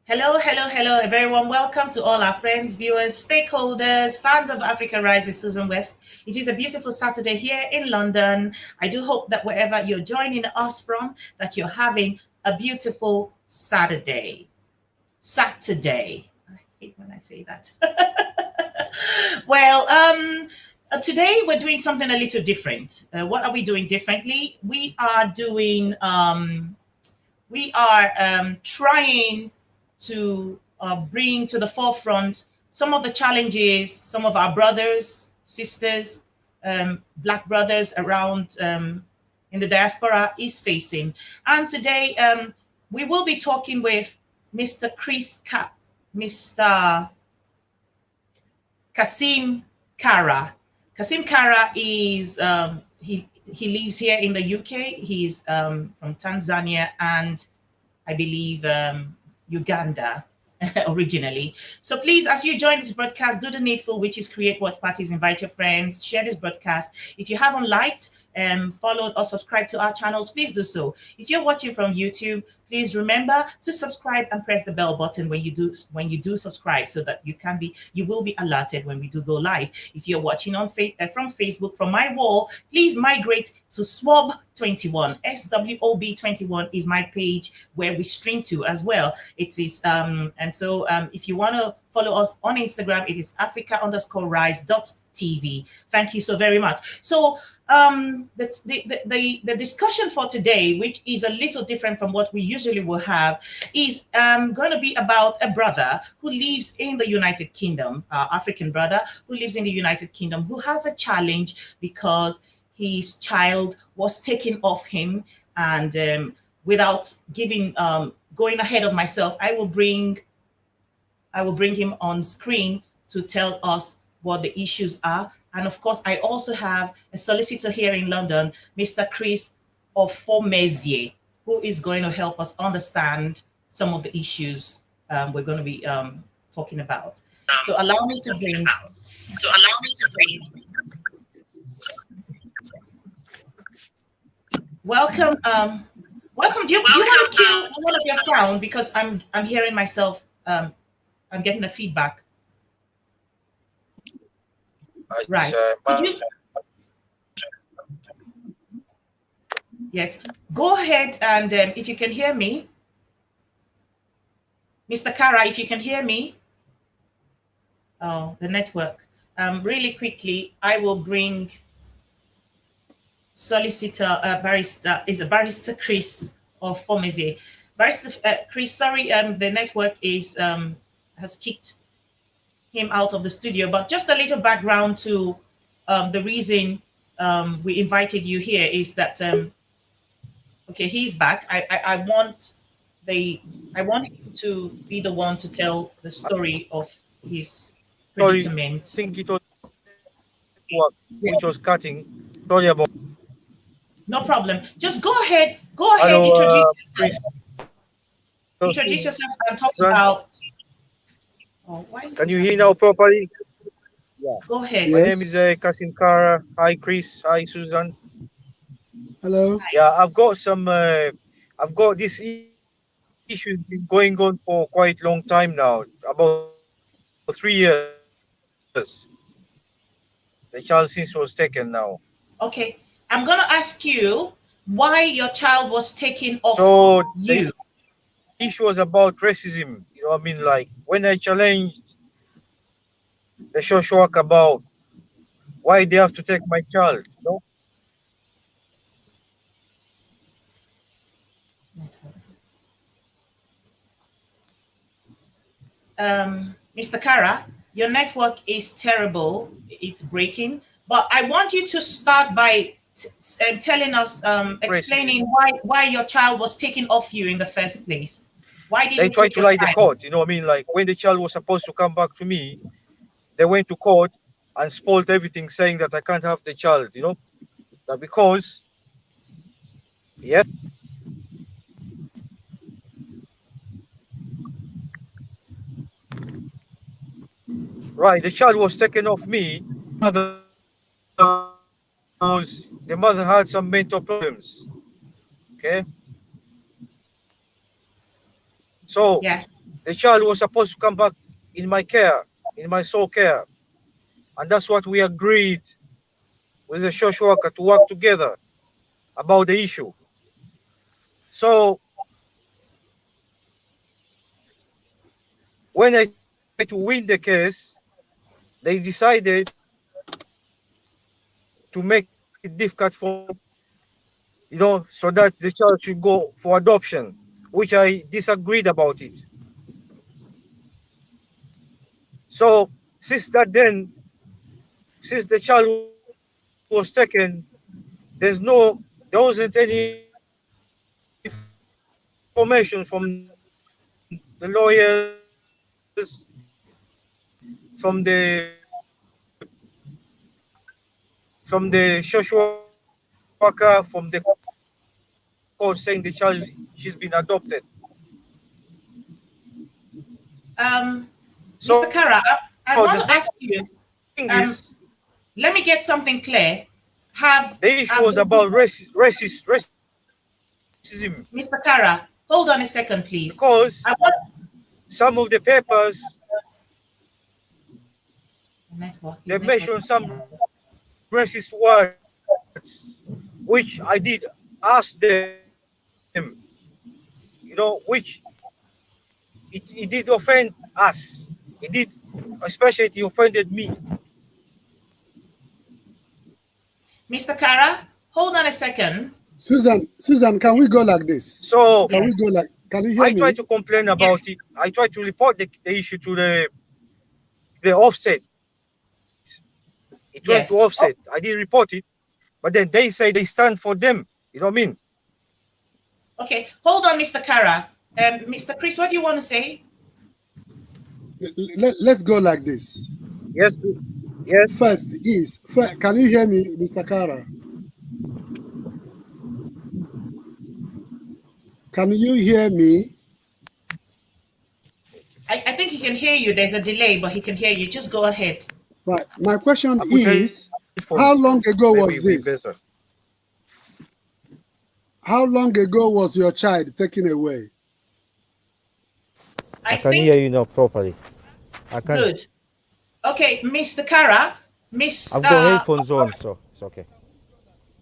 Hello, hello, hello, a very warm welcome to all our friends, viewers, stakeholders, fans of Africa Rise with Susan West. It is a beautiful Saturday here in London. I do hope that wherever you're joining us from, that you're having a beautiful Saturday. Saturday. I hate when I say that. well, today we're doing something a little different. What are we doing differently? We are trying to bring to the forefront some of the challenges some of our brothers, sisters, Black brothers around in the diaspora is facing. And today we will be talking with Mr. Kasim Kara. Kasim Kara is he lives here in the UK. He's from Tanzania and I believe Uganda originally. So please, as you join this broadcast, do the needful, which is create what parties, invite your friends, share this broadcast. If you haven't liked, followed or subscribed to our channels, please do so. If you're watching from YouTube, please remember to subscribe and press the bell button when you do subscribe, so that you will be alerted when we do go live. If you're watching on from Facebook, from my wall, please migrate to SWOB21. SWOB21 is my page where we stream to as well. It is if you want to follow us on Instagram, it is Africa_rise.tv. Thank you so very much. So the discussion for today, which is a little different from what we usually will have, is going to be about a brother who lives in the United Kingdom, African brother who lives in the United Kingdom, who has a challenge because his child was taken off him. And without going ahead of myself, I will bring him on screen to tell us what the issues are. And of course, I also have a solicitor here in London, Mr. Chris Ofomezie, who is going to help us understand some of the issues we're going to be talking about. So allow me to bring. Welcome. Welcome. Do you want to cue one of your sound, because I'm hearing myself. I'm getting the feedback. Right. Could you? Yes. Go ahead and if you can hear me, Mr. Kara, if you can hear me. Oh, the network. Really quickly, I will bring solicitor barrister Chris Ofomezie. Barrister Chris, sorry, the network has kicked him out of the studio, but just a little background to the reason we invited you here is that okay, he's back. I want him to be the one to tell the story of his predicament. I think it was which was cutting. Sorry about. No problem. Just go ahead. Hello, introduce yourself and talk about. Oh, can you hear now properly? Yeah. Go ahead. My name is Kasim Kara. Hi, Chris. Hi, Susan. Hello. Yeah, I've got this issue been going on for quite a long time now, about 3 years. The child since was taken now. Okay, I'm gonna ask you why your child was taken off. So the issue was about racism. You know what I mean? Like when I challenged the social work about why they have to take my child, you know? Mr. Kara, your network is terrible. It's breaking. But I want you to start by telling us, explaining why your child was taken off you in the first place. Why did they try to lie the court? You know what I mean? Like when the child was supposed to come back to me, they went to court and spoiled everything, saying that I can't have the child. You know, that because right, the child was taken off me. The mother had some mental problems. Okay. So yes, the child was supposed to come back in my care, in my sole care. And that's what we agreed with the social worker to work together about the issue. So when I tried to win the case, they decided to make it difficult for, so that the child should go for adoption, which I disagreed about it. So since the child was taken, there wasn't any information from the lawyers, from the social worker, from the court saying the child she's been adopted. So, Mr. Kara, I want to ask you. Let me get something clear. The issue was about racism. Mr. Kara, hold on a second, please. Because some of the papers, they mentioned some racist words, which I did ask them, which it did offend us. It did, especially it offended me. Mr. Kara, hold on a second. Susan, can we go like this? So can you hear me? I tried to complain about it. I tried to report the issue to the offset. It went to offset. I didn't report it, but then they say they stand for them. You know what I mean? Okay, hold on, Mr. Kara. Mr. Chris, what do you want to say? Let's go like this. Yes. First, can you hear me, Mr. Kara? Can you hear me? I think he can hear you. There's a delay, but he can hear you. Just go ahead. Right. My question is, how long ago was this? How long ago was your child taken away? I can hear you now properly. Good. Okay, Mr. Kara, I've got headphones on, so it's okay.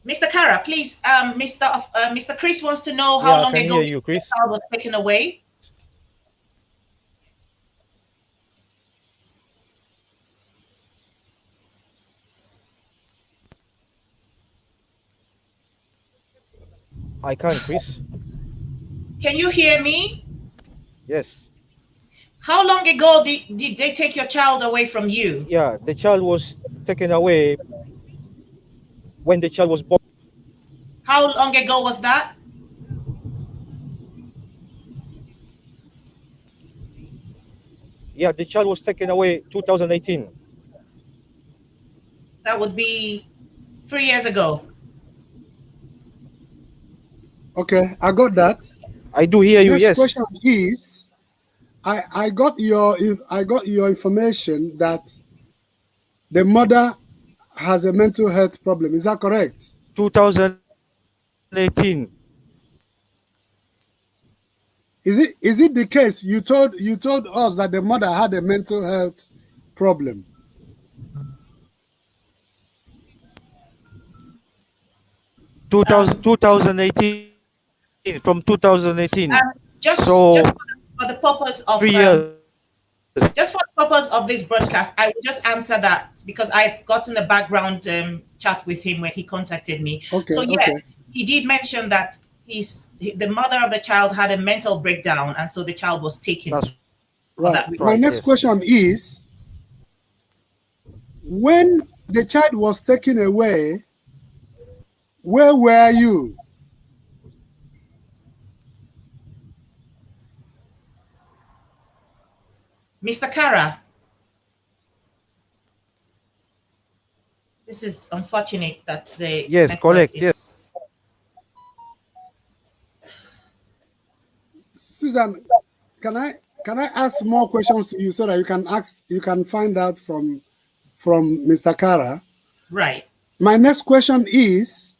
Mr. Kara, please, Mr. Chris wants to know how long ago the child was taken away. I can, Chris. Can you hear me? Yes. How long ago did they take your child away from you? Yeah, the child was taken away when the child was born. How long ago was that? Yeah, the child was taken away 2018. That would be 3 years ago. Okay, I got that. I do hear you. Yes. Next question is, I got your information that the mother has a mental health problem. Is that correct? 2018. Is it the case you told us that the mother had a mental health problem? Um, 2018. From 2018. Just so for the purpose of 3 years. Just for the purpose of this broadcast, I will just answer that because I've gotten a background chat with him when he contacted me. Okay, so yes, he did mention that the mother of the child had a mental breakdown, and so the child was taken. That's right. My next question is, when the child was taken away, where were you? Mr. Kara, this is unfortunate that the correct. Yes. Susan, can I ask more questions to you so that you can find out from Mr. Kara? Right. My next question is,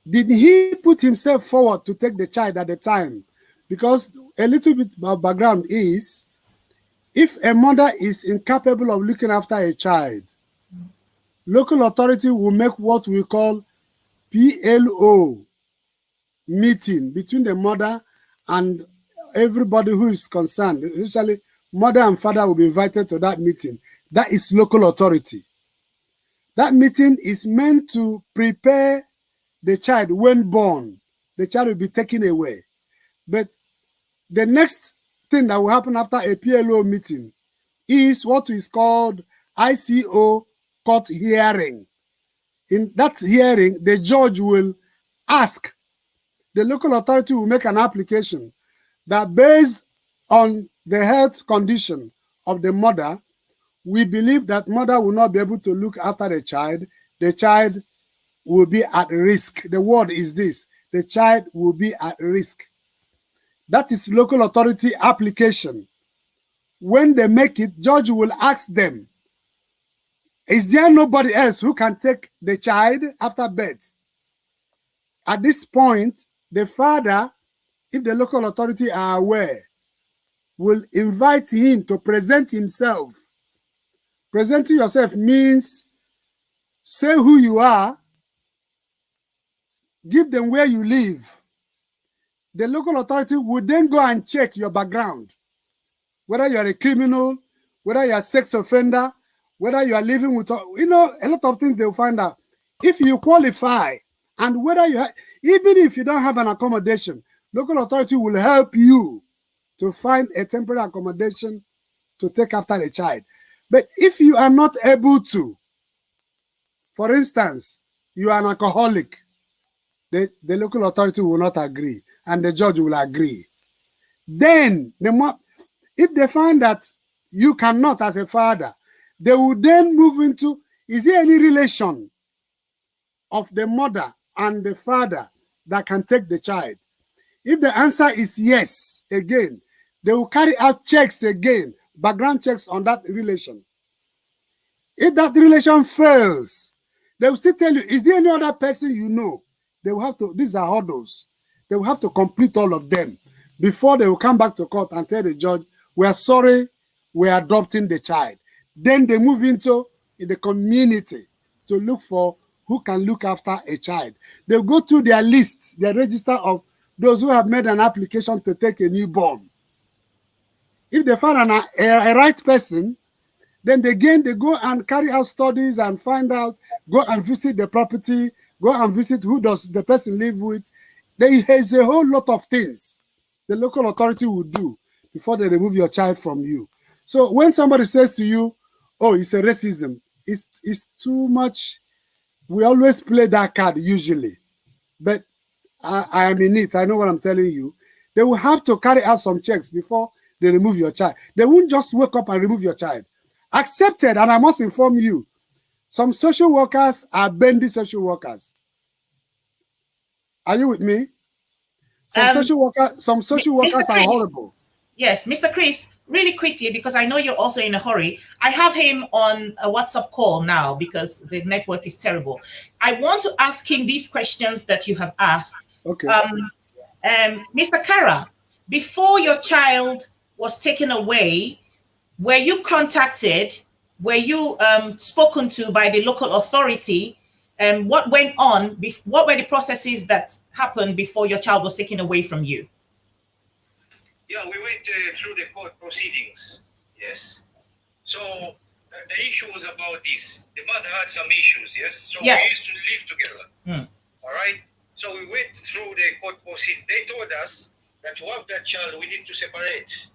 did he put himself forward to take the child at the time because a little bit of background is, if a mother is incapable of looking after a child, local authority will make what we call PLO meeting between the mother and everybody who is concerned. Usually, mother and father will be invited to that meeting. That is local authority. That meeting is meant to prepare the child when born. The child will be taken away. But the next thing that will happen after a PLO meeting is what is called ICO court hearing. In that hearing, the judge will ask, the local authority will make an application that based on the health condition of the mother, we believe that mother will not be able to look after the child will be at risk. The word is this, the child will be at risk. That is local authority application. When they make it, judge will ask them, is there nobody else who can take the child after birth? At this point, the father, if the local authority are aware, will invite him to present himself. Presenting yourself means say who you are, give them where you live. The local authority will then go and check your background, whether you are a criminal, whether you are a sex offender, whether you are living with, a lot of things they will find out. If you qualify, and whether you even if you don't have an accommodation, local authority will help you to find a temporary accommodation to take after the child. But if you are not able to, for instance, you are an alcoholic, the local authority will not agree, and the judge will agree. Then, if they find that you cannot as a father, they will then move into, is there any relation of the mother and the father that can take the child? If the answer is yes, again, they will carry out checks again, background checks on that relation. If that relation fails, they will still tell you, is there any other person you know? They will have to, these are hurdles. They will have to complete all of them before they will come back to court and tell the judge, we are sorry, we are adopting the child. Then they move into the community to look for who can look after a child. They go through their list, their register of those who have made an application to take a newborn. If they find a right person, then again they go and carry out studies and find out, go and visit the property, go and visit who does the person live with. There is a whole lot of things the local authority will do before they remove your child from you. So when somebody says to you, oh, it's a racism, it's too much. We always play that card usually, but I am in it. I know what I'm telling you. They will have to carry out some checks before they remove your child. They won't just wake up and remove your child. Accepted, and I must inform you, some social workers are bendy social workers. Are you with me? Some social workers are horrible. Yes, Mr. Chris, really quickly, because I know you're also in a hurry. I have him on a WhatsApp call now because the network is terrible. I want to ask him these questions that you have asked. Okay. Mr. Kara, before your child was taken away, were you contacted? Were you spoken to by the local authority? What went on? What were the processes that happened before your child was taken away from you? Yeah, we went through the court proceedings. Yes. So the issue was about this. The mother had some issues. Yes. So we used to live together. All right. So we went through the court proceedings. They told us that to have that child, we need to separate.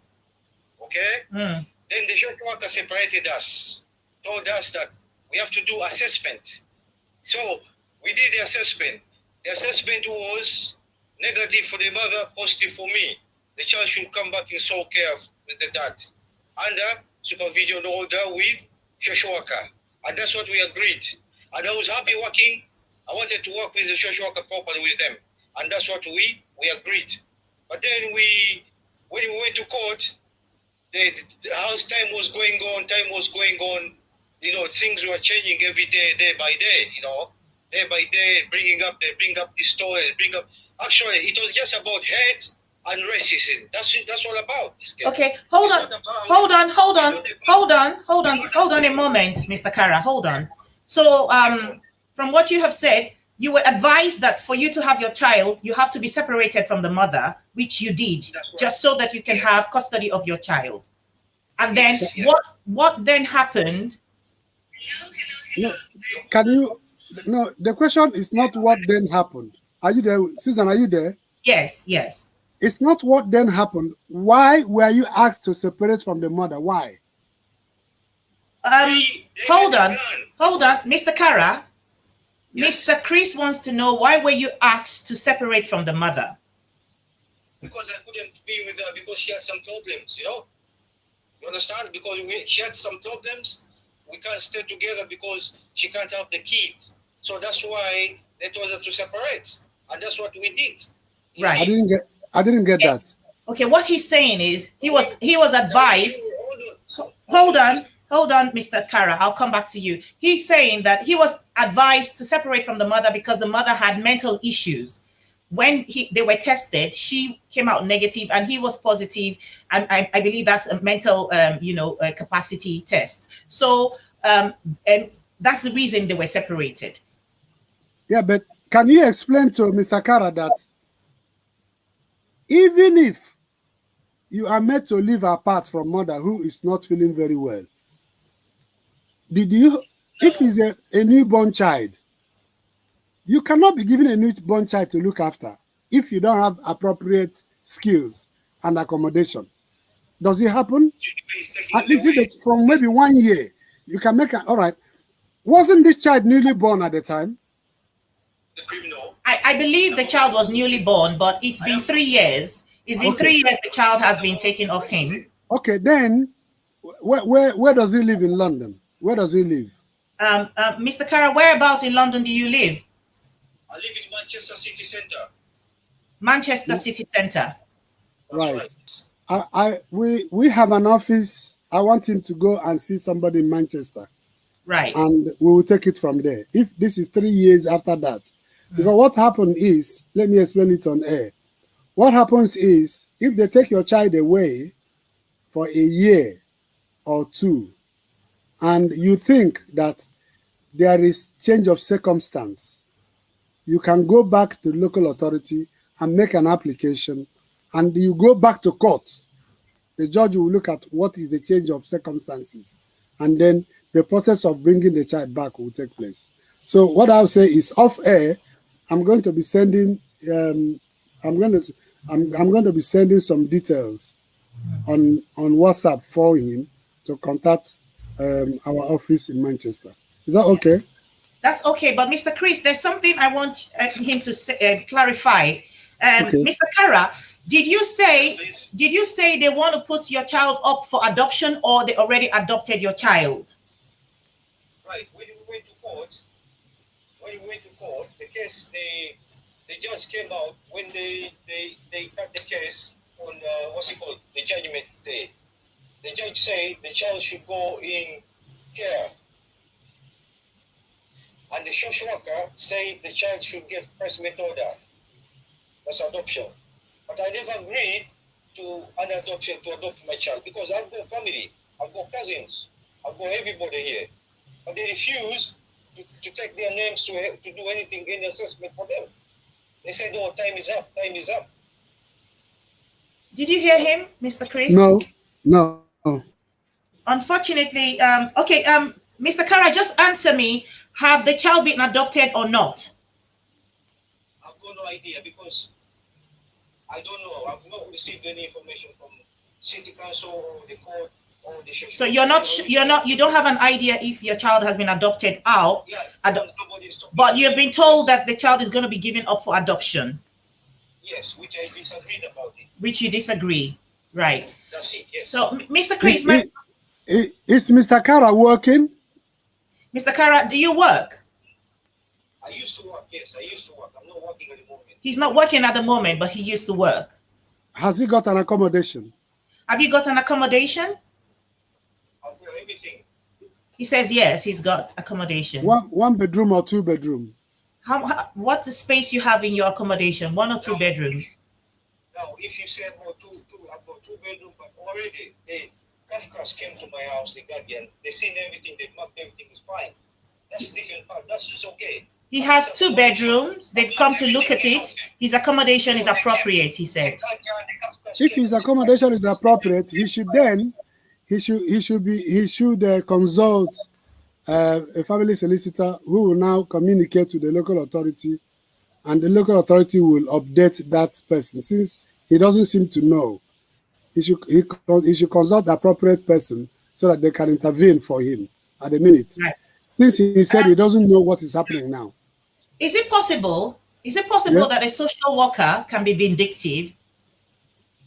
Okay. Then the social worker separated us. Told us that we have to do assessment. So we did the assessment. The assessment was negative for the mother, positive for me. The child should come back in sole care with the dad, under supervision order with social worker. And that's what we agreed. And I was happy working. I wanted to work with the social worker properly with them. And that's what we agreed. But then when we went to court, the house time was going on, things were changing every day, day by day, day by day, they bring up this story, actually, it was just about hate and racism. That's all about this case. Okay, hold on a moment, Mr. Kara, hold on. So from what you have said, you were advised that for you to have your child, you have to be separated from the mother, which you did, just so that you can have custody of your child. And then what then happened? No, can you? No, the question is not what then happened. Are you there, Susan? Are you there? Yes, yes. It's not what then happened. Why were you asked to separate from the mother? Why? Hold on, Mr. Kara. Yes. Mr. Chris wants to know, why were you asked to separate from the mother? Because I couldn't be with her because she had some problems, you know? You understand? Because she had some problems. We can't stay together because she can't have the kids. So that's why they told us to separate. And that's what we did. Right. I didn't get that. Okay, what he's saying is he was advised. Hold on, Mr. Kara, I'll come back to you. He's saying that he was advised to separate from the mother because the mother had mental issues. When they were tested, she came out negative and he was positive. And I believe that's a mental, capacity test. So and that's the reason they were separated. Yeah, but can you explain to Mr. Kara that even if you are made to live apart from mother who is not feeling very well, if it's a newborn child, you cannot be given a newborn child to look after if you don't have appropriate skills and accommodation. Does it happen? At least from maybe 1 year, you can make all right. Wasn't this child newly born at the time? I believe the child was newly born, but it's been 3 years. It's been 3 years the child has been taken off him. Okay, then where does he live in London? Where does he live? Mr. Kara, whereabouts in London do you live? I live in Manchester City Centre. Manchester City Centre. Right. We have an office. I want him to go and see somebody in Manchester. Right. And we will take it from there. If this is 3 years after that, because what happened is, let me explain it on air. What happens is, if they take your child away for a year or two, and you think that there is change of circumstance, you can go back to the local authority and make an application, and you go back to court. The judge will look at what is the change of circumstances, and then the process of bringing the child back will take place. So what I'll say is, off air, I'm going to be sending I'm going to be sending some details on WhatsApp for him to contact our office in Manchester. Is that okay? That's okay, but Mr. Chris, there's something I want him to clarify. Okay. Mr. Kara, did you say they want to put your child up for adoption, or they already adopted your child? Right. When we went to court, the case, the judge came out when they cut the case on the judgment day. The judge said the child should go in care, and the social worker said the child should get first order. That's adoption. But I never agreed to an adoption to adopt my child because I've got family, I've got cousins, I've got everybody here. But they refuse to take their names to do anything, any assessment for them. They said, "Oh, time is up. Time is up." Did you hear him, Mr. Chris? No. Unfortunately, okay. Mr. Kara, just answer me: have the child been adopted or not? I've got no idea because I don't know. I've not received any information from City Council or the court or the. So you don't have an idea if your child has been adopted out. Yeah, but you've been told that the child is going to be given up for adoption. Yes, which I disagreed about it. Which you disagree, right? That's it. Yes. So, Mr. Chris, is Mr. Kara working? Mr. Kara, do you work? I used to work. Yes, I used to work. I'm not working at the moment. He's not working at the moment, but he used to work. Has he got an accommodation? Have you got an accommodation? I've got everything. He says yes, he's got accommodation. One bedroom or 2 bedroom? What's the space you have in your accommodation? 1 or 2 bedrooms? Now, if you say about two bedroom, but already, hey, Kafkas came to my house, the guardian, they seen everything, they marked everything is fine. That's different part. That's just okay. He has 2 bedrooms. They've come to look at it. His accommodation is appropriate, he said. If his accommodation is appropriate, he should consult a family solicitor who will now communicate to the local authority, and the local authority will update that person. Since he doesn't seem to know, he should consult the appropriate person so that they can intervene for him at the minute. Right. Since he said he doesn't know what is happening now. Is it possible Yeah. that a social worker can be vindictive?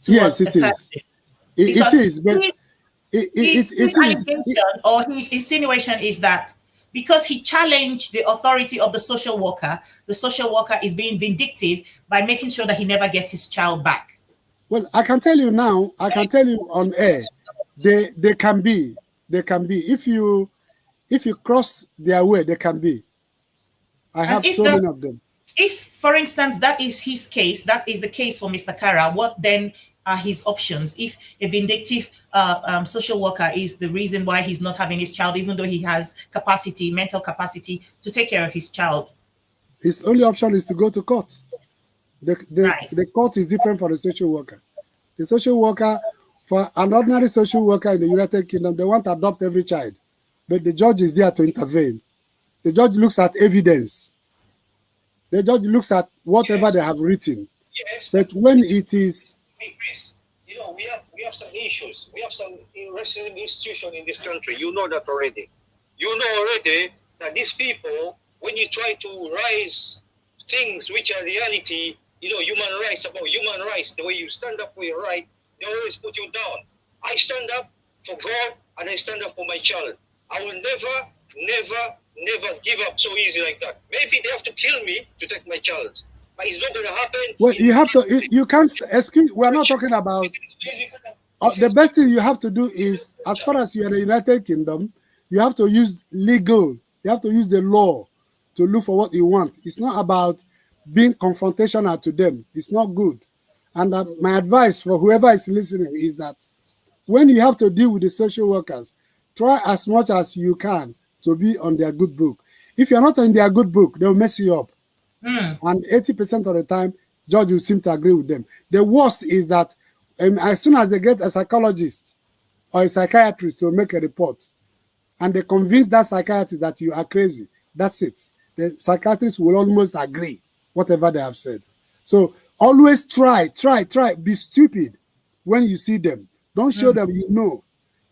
Yes, it towards a is. person? It Because is, but his allegation or his insinuation is that because he challenged the authority of the social worker is being vindictive by making sure that he never gets his child back. Well, I can tell you now, I can tell you on air, they can be. If you cross their way, they can be. I have so many of them. If, for instance, that is his case, that is the case for Mr. Kara, what then are his options? If a vindictive social worker is the reason why he's not having his child, even though he has capacity, mental capacity to take care of his child? His only option is to go to court. Right. The court is different for the social worker. The social worker, for an ordinary social worker in the United Kingdom, they want to adopt every child. But the judge is there to intervene. The judge looks at evidence. The judge looks at whatever they have written. Yes, but when it is... Chris, you know, we have some issues. We have some racism institution in this country. You know that already. You know already that these people, when you try to rise things which are reality, you know, human rights, about human rights, the way you stand up for your right, they always put you down. I stand up for God and I stand up for my child. I will never give up so easy like that. Maybe they have to kill me to take my child. But it's not going to happen. Well, you have to, you can't, excuse, we're not talking about, the best thing you have to do is, as far as you're in the United Kingdom, you have to use legal, you have to use the law to look for what you want. It's not about being confrontational to them. It's not good. And my advice for whoever is listening is that when you have to deal with the social workers, try as much as you can to be on their good book. If you're not on their good book, they'll mess you up. And 80% of the time, judges will seem to agree with them. The worst is that as soon as they get a psychologist or a psychiatrist to make a report, and they convince that psychiatrist that you are crazy, that's it. The psychiatrist will almost agree whatever they have said. So always try, be stupid when you see them. Don't show them you know.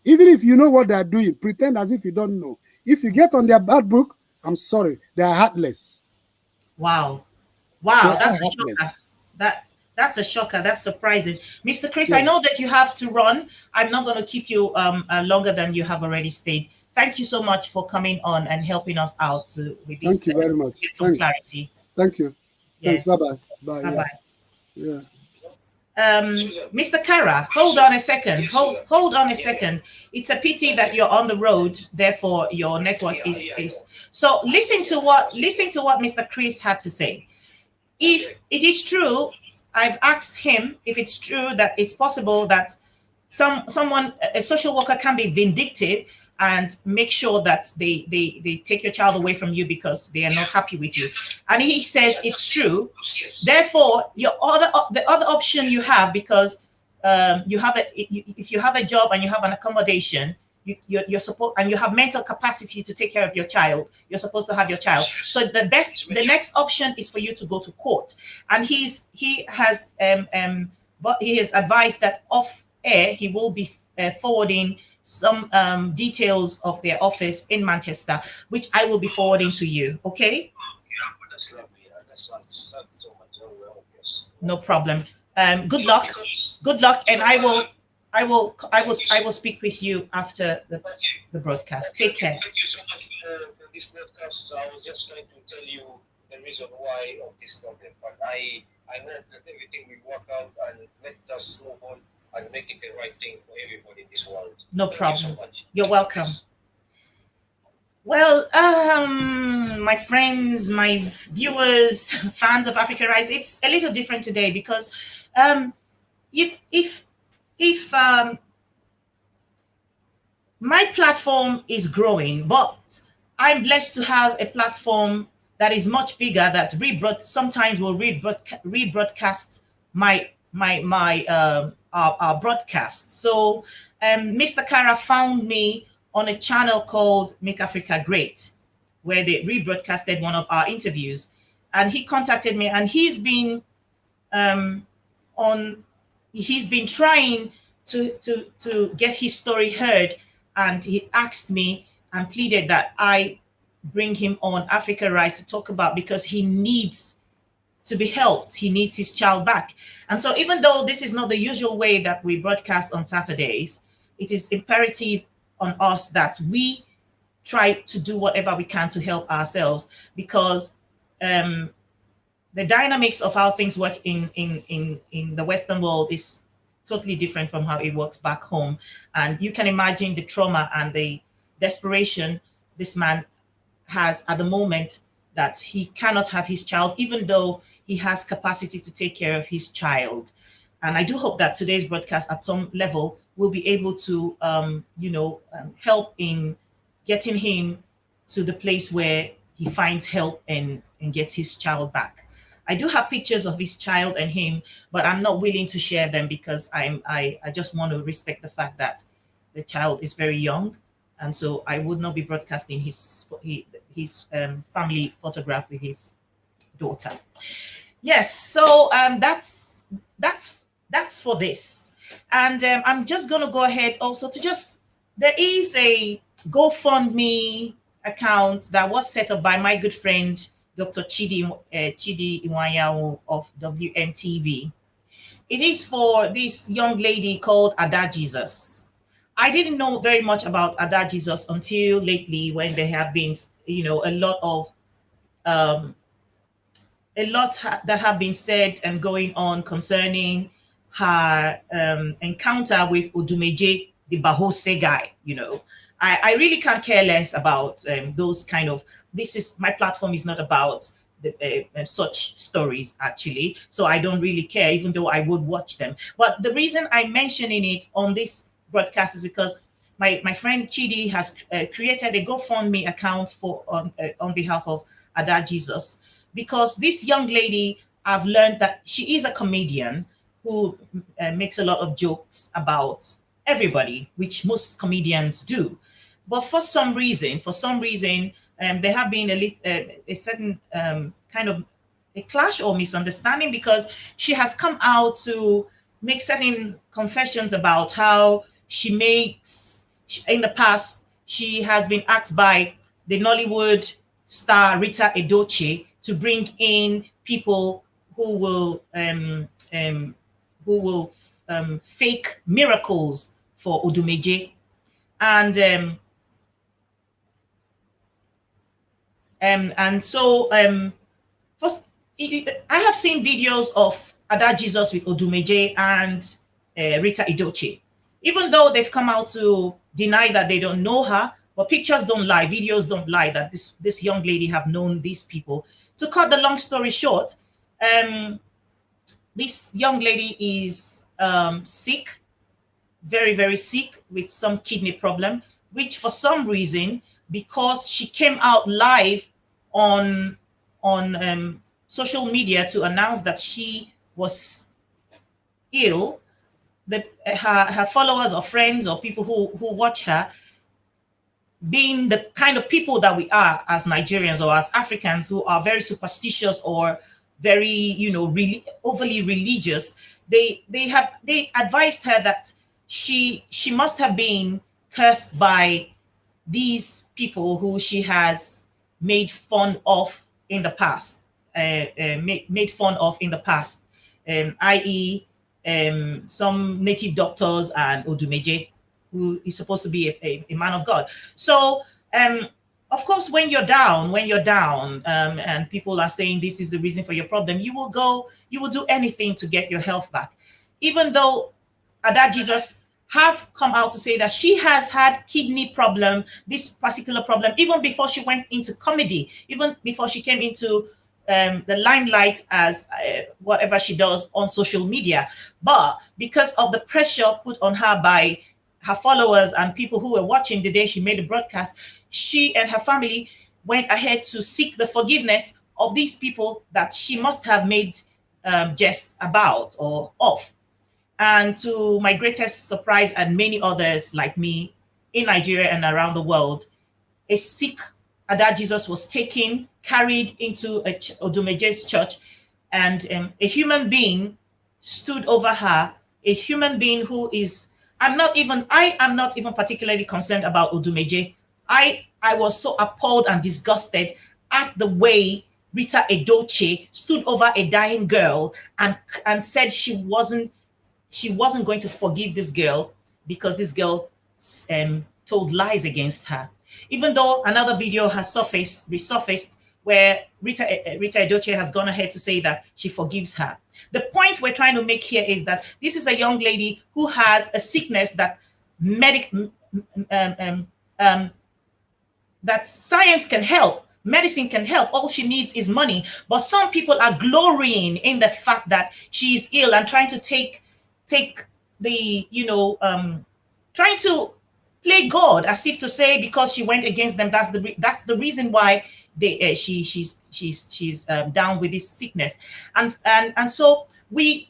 Even if you know what they're doing, pretend as if you don't know. If you get on their bad book, I'm sorry, they are heartless. Wow, that's a shocker. That's a shocker. That's surprising. Mr. Chris, I know that you have to run. I'm not going to keep you longer than you have already stayed. Thank you so much for coming on and helping us out with this. Thank you very much. Get some clarity. Thank you. Yeah. Thanks. Bye-bye. Bye. Bye-bye. Yeah. Mr. Kara, hold on a second. Hold on a second. It's a pity that you're on the road, therefore your network is. So listen to what Mr. Chris had to say. If it is true, I've asked him if it's true that it's possible that a social worker can be vindictive and make sure that they take your child away from you because they are not happy with you. And he says it's true. Therefore, the other option you have, because if you have a job and you have an accommodation, you're supposed, and you have mental capacity to take care of your child, you're supposed to have your child. So the next option is for you to go to court. And he has advised that off air he will be forwarding some details of their office in Manchester, which I will be forwarding to you. Okay? Yeah, that's lovely. That sounds so much. Yes. No problem. Good luck, and I will speak with you after the broadcast. Take care. Thank you so much for this broadcast. I was just trying to tell you the reason why of this problem, but I hope that everything will work out and let us move on and make it the right thing for everybody in this world. No Thank problem. you so much. You're welcome. Well, my friends, my viewers, fans of Africa Rise, it's a little different today because if my platform is growing, but I'm blessed to have a platform that is much bigger that sometimes will rebroadcast our broadcast. So Mr. Kara found me on a channel called Make Africa Great, where they rebroadcasted one of our interviews, and he contacted me, and he's been trying to get his story heard, and he asked me and pleaded that I bring him on Africa Rise to talk about, because he needs to be helped. He needs his child back. And so even though this is not the usual way that we broadcast on Saturdays, it is imperative on us that we try to do whatever we can to help ourselves, because the dynamics of how things work in the Western world is totally different from how it works back home. And you can imagine the trauma and the desperation this man has at the moment, that he cannot have his child, even though he has capacity to take care of his child. And I do hope that today's broadcast at some level will be able to, help in getting him to the place where he finds help and gets his child back. I do have pictures of his child and him, but I'm not willing to share them because I just want to respect the fact that the child is very young. And so I would not be broadcasting his family photograph with his daughter. Yes, so that's for this. And I'm just going to go ahead also to there is a GoFundMe account that was set up by my good friend, Dr. Chidi Iwanyanwu of WMTV. It is for this young lady called Ada Jesus. I didn't know very much about Ada Jesus until lately, when there have been, a lot that have been said and going on concerning her encounter with Odumeje, the Bahose guy. I really can't care less about those kind of. My platform is not about such stories, actually, so I don't really care, even though I would watch them. But the reason I'm mentioning it on this broadcast is because my friend Chidi has created a GoFundMe account for on behalf of Ada Jesus, because this young lady, I've learned that she is a comedian who makes a lot of jokes about everybody, which most comedians do. But for some reason, there have been a certain kind of a clash or misunderstanding, because she has come out to make certain confessions about how in the past, she has been asked by the Nollywood star Rita Edochie to bring in people who will fake miracles for Odumeje. And so first, I have seen videos of Ada Jesus with Odumeje and Rita Edochie. Even though they've come out to deny that they don't know her, but pictures don't lie, videos don't lie, that this young lady have known these people. To cut the long story short, this young lady is sick, very, very sick, with some kidney problem, which for some reason, because she came out live on social media to announce that she was ill, her followers or friends or people who watch her, being the kind of people that we are as Nigerians or as Africans, who are very superstitious or very, really overly religious, they advised her that she must have been cursed by these people who she has made fun of in the past, i.e. Some native doctors and Odumeje, who is supposed to be a man of God. So, of course, when you're down, and people are saying this is the reason for your problem, you will do anything to get your health back. Even though Ada Jesus have come out to say that she has had kidney problem, this particular problem, even before she went into comedy, even before she came into the limelight as whatever she does on social media. But because of the pressure put on her by her followers and people who were watching the day she made the broadcast, she and her family went ahead to seek the forgiveness of these people that she must have made jest about or of. And to my greatest surprise and many others like me in Nigeria and around the world, a sick Ada Jesus was taken, carried into Odumeje's church, and a human being stood over her, a human being who is, I am not even particularly concerned about Odumeje. I was so appalled and disgusted at the way Rita Edochie stood over a dying girl and said she wasn't going to forgive this girl because this girl told lies against her. Even though another video has resurfaced where Rita Edochie has gone ahead to say that she forgives her. The point we're trying to make here is that this is a young lady who has a sickness that that science can help, medicine can help. All she needs is money. But some people are glorying in the fact that she is ill and trying to take the, trying to play God as if to say because she went against them, that's the reason why she's down with this sickness. And so we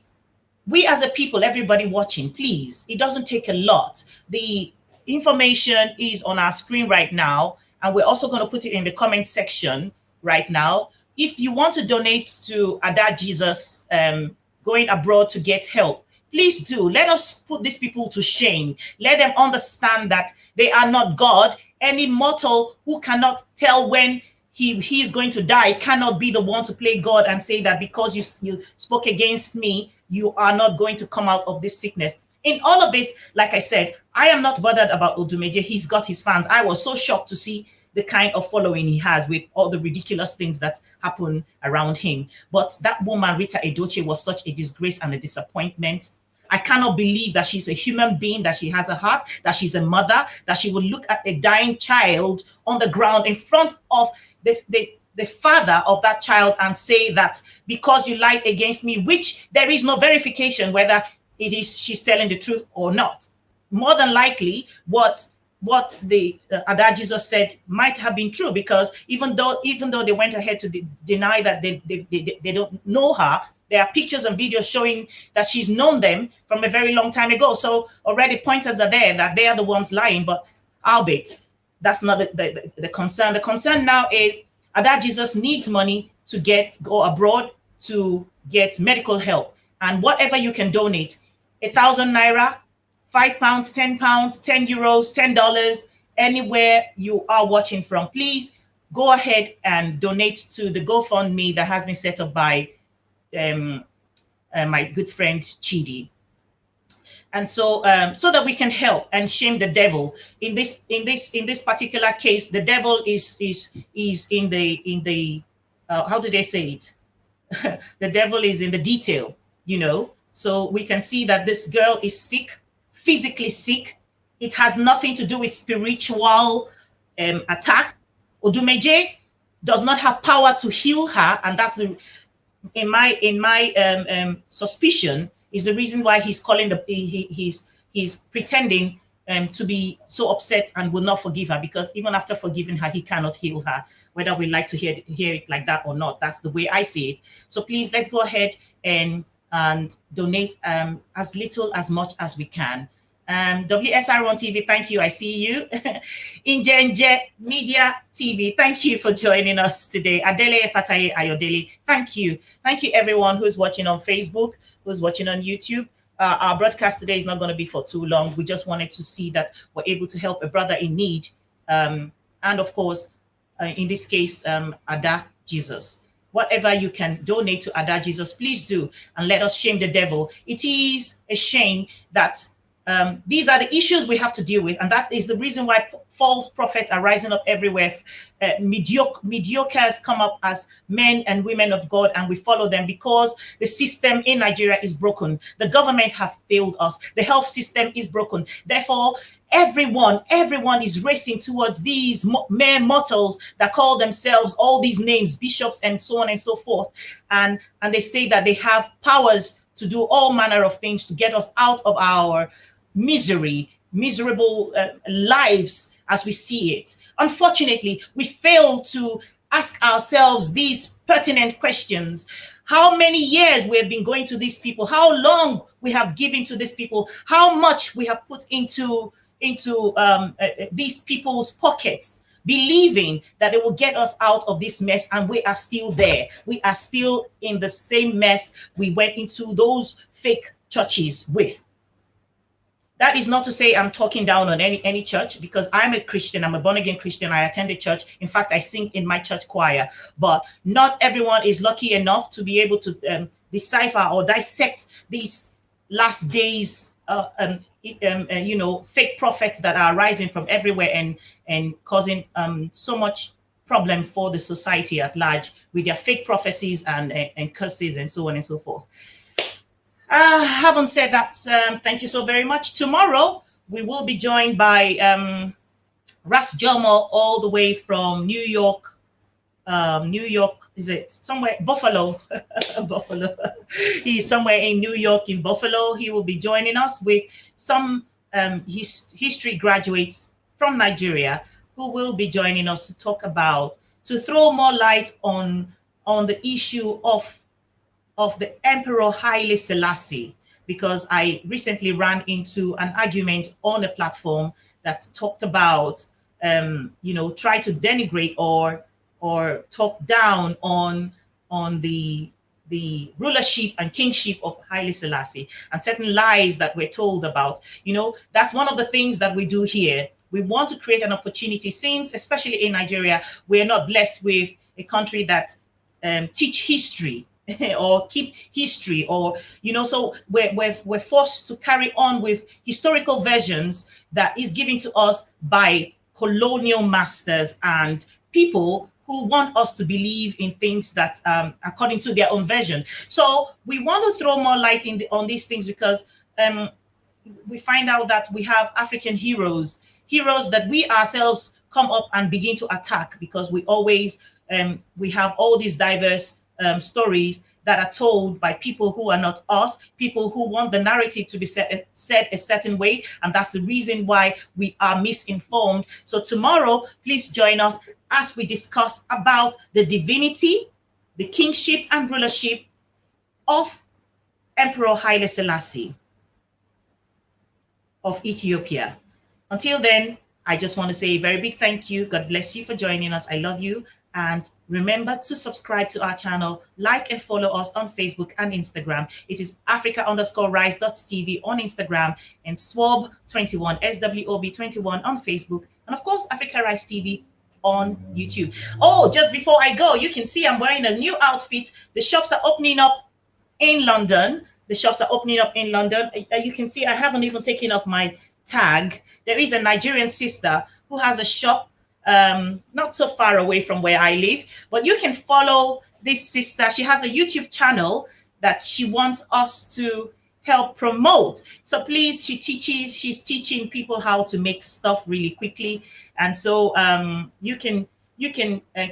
as a people, everybody watching, please, it doesn't take a lot. The information is on our screen right now, and we're also going to put it in the comment section right now. If you want to donate to Ada Jesus going abroad to get help, please do. Let us put these people to shame. Let them understand that they are not God. Any mortal who cannot tell when he is going to die cannot be the one to play God and say that because you spoke against me, you are not going to come out of this sickness. In all of this, like I said, I am not bothered about Odumeje. He's got his fans. I was so shocked to see the kind of following he has with all the ridiculous things that happen around him. But that woman, Rita Edochie, was such a disgrace and a disappointment. I cannot believe that she's a human being, that she has a heart, that she's a mother, that she would look at a dying child on the ground in front of the father of that child and say that because you lied against me, which there is no verification whether it is she's telling the truth or not. More than likely, what the Ada Jesus said might have been true, because even though they went ahead to deny that they don't know her, there are pictures and videos showing that she's known them from a very long time ago. So already pointers are there that they are the ones lying, but albeit that's not the concern. The concern now is Ada Jesus needs money to go abroad to get medical help. And whatever you can donate, 1,000 naira, £5, £10, €10, $10, anywhere you are watching from, please go ahead and donate to the GoFundMe that has been set up by my good friend Chidi. And so so that we can help and shame the devil. In this particular case, the devil is in the how do they say it? The devil is in the detail, So we can see that this girl is sick, physically sick. It has nothing to do with spiritual attack. Odumeje does not have power to heal her, and that's in my suspicion is the reason why he's calling he's pretending to be so upset and will not forgive her, because even after forgiving her, he cannot heal her, whether we like to hear it like that or not. That's the way I see it. So please, let's go ahead and donate as little, as much as we can. WSR1 TV, thank you. I see you. Inje Media TV, thank you for joining us today. Adele Fataye Ayodele, thank you. Thank you, everyone who's watching on Facebook, who's watching on YouTube. Our broadcast today is not going to be for too long. We just wanted to see that we're able to help a brother in need. And of course, in this case, Ada Jesus. Whatever you can donate to Ada Jesus, please do. And let us shame the devil. It is a shame that these are the issues we have to deal with, and that is the reason why false prophets are rising up everywhere. Mediocres come up as men and women of God, and we follow them because the system in Nigeria is broken. The government have failed us. The health system is broken. Therefore, everyone is racing towards these mere mortals that call themselves all these names, bishops and so on and so forth, and they say that they have powers to do all manner of things to get us out of our miserable lives as we see it. Unfortunately, we fail to ask ourselves these pertinent questions. How many years we have been going to these people? How long we have given to these people? How much we have put into these people's pockets, believing that it will get us out of this mess, and we are still there. We are still in the same mess we went into those fake churches with. That is not to say I'm talking down on any church, because I'm a Christian. I'm a born-again Christian. I attend a church. In fact, I sing in my church choir. But not everyone is lucky enough to be able to decipher or dissect these last days, fake prophets that are rising from everywhere and causing so much problem for the society at large with their fake prophecies and curses and so on and so forth. Having said that, thank you so very much. Tomorrow, we will be joined by Ras Jomo, all the way from New York. New York, is it somewhere? Buffalo. Buffalo. He's somewhere in New York, in Buffalo. He will be joining us with some history graduates from Nigeria who will be joining us to talk about, to throw more light on the issue of the Emperor Haile Selassie, because I recently ran into an argument on a platform that talked about, try to denigrate or talk down on the rulership and kingship of Haile Selassie, and certain lies that we're told about. That's one of the things that we do here. We want to create an opportunity, since, especially in Nigeria, we're not blessed with a country that teach history or keep history, or so we're forced to carry on with historical versions that is given to us by colonial masters and people who want us to believe in things that according to their own version. So we want to throw more light on these things, because we find out that we have African heroes that we ourselves come up and begin to attack, because we always we have all these diverse stories that are told by people who are not us, people who want the narrative to be said a certain way, and that's the reason why we are misinformed. So tomorrow, please join us as we discuss about the divinity, the kingship and rulership of Emperor Haile Selassie of Ethiopia. Until then, I just want to say a very big thank you. God bless you for joining us. I love you. And remember to subscribe to our channel, like and follow us on Facebook and Instagram. It is Africa_Rise.tv on Instagram, and SWOB21, SWOB21 on Facebook. And of course, Africa Rise TV on YouTube. Oh, just before I go, you can see I'm wearing a new outfit. The shops are opening up in London. You can see I haven't even taken off my tag. There is a Nigerian sister who has a shop not so far away from where I live, but you can follow this sister. She has a YouTube channel that she wants us to help promote. So please, she's teaching people how to make stuff really quickly. And so you can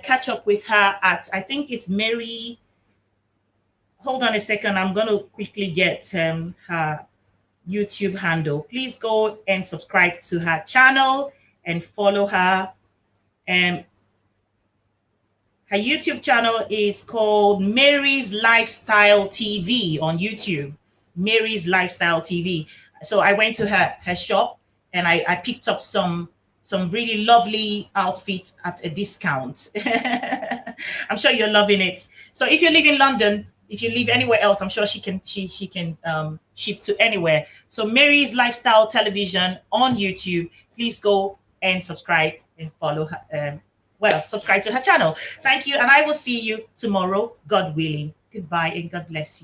catch up with her at, I think it's Mary. Hold on a second. I'm going to quickly get her YouTube handle. Please go and subscribe to her channel and follow her. Her YouTube channel is called Mary's Lifestyle TV on YouTube. Mary's Lifestyle TV. So I went to her shop and I picked up some really lovely outfits at a discount. I'm sure you're loving it. So if you live in London, if you live anywhere else, I'm sure she can ship to anywhere. So Mary's Lifestyle Television on YouTube. Please go and subscribe and follow her. Subscribe to her channel. Thank you, and I will see you tomorrow, God willing. Goodbye and God bless you.